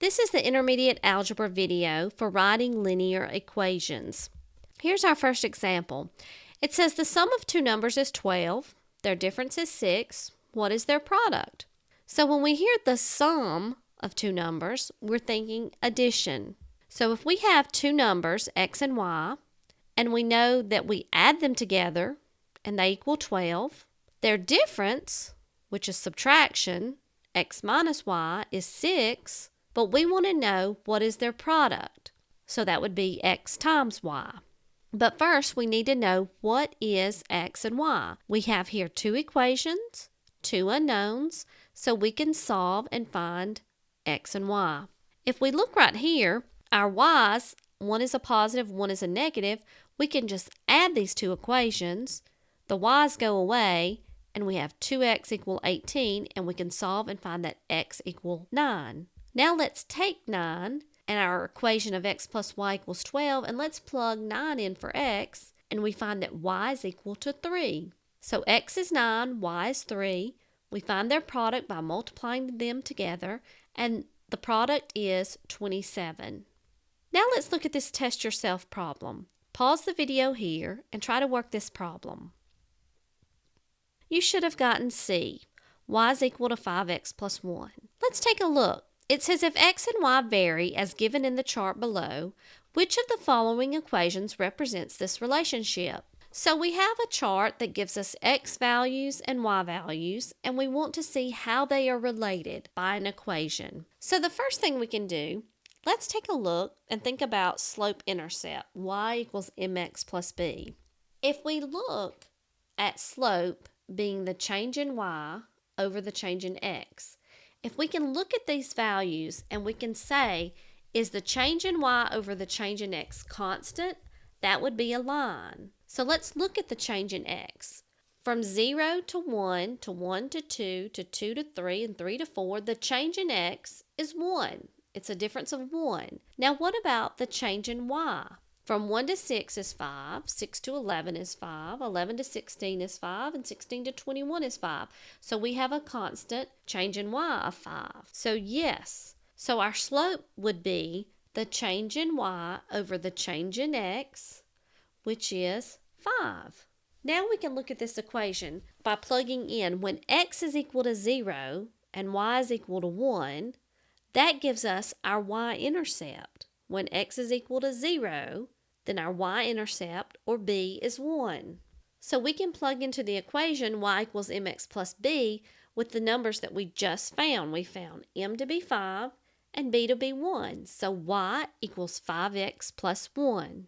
This is the intermediate algebra video for writing linear equations. Here's our first example. It says the sum of two numbers is 12, their difference is 6. What is their product? So when we hear the sum of two numbers, we're thinking addition. So if we have two numbers, x and y, and we know that we add them together and they equal 12, their difference, which is subtraction, x minus y, is 6, but we want to know what is their product. So that would be x times y. But first, we need to know what is x and y. We have here two equations, two unknowns, so we can solve and find x and y. If we look right here, our y's, one is a positive, one is a negative, we can just add these two equations. The y's go away, and we have 2x equal 18, and we can solve and find that x equal 9. Now let's take 9 and our equation of x plus y equals 12, and let's plug 9 in for x, and we find that y is equal to 3. So x is 9, y is 3. We find their product by multiplying them together, and the product is 27. Now let's look at this test yourself problem. Pause the video here and try to work this problem. You should have gotten C. Y is equal to 5x plus 1. Let's take a look. It says if x and y vary as given in the chart below, which of the following equations represents this relationship? So we have a chart that gives us x values and y values, and we want to see how they are related by an equation. So the first thing we can do, let's take a look and think about slope-intercept, y equals mx plus b. If we look at slope being the change in y over the change in x, if we can look at these values and we can say, is the change in y over the change in x constant? That would be a line. So let's look at the change in x. From 0 to 1 to 1 to 2 to 2 to 3 and 3 to 4, the change in x is 1. It's a difference of 1. Now what about the change in y? From 1 to 6 is 5, 6 to 11 is 5, 11 to 16 is 5, and 16 to 21 is 5. So we have a constant change in y of 5. So yes, so our slope would be the change in y over the change in x, which is 5. Now we can look at this equation by plugging in when x is equal to 0 and y is equal to 1, that gives us our y-intercept. When x is equal to 0, then our y-intercept, or b, is 1. So we can plug into the equation y equals mx plus b with the numbers that we just found. We found m to be 5 and b to be 1. So y equals 5x plus 1.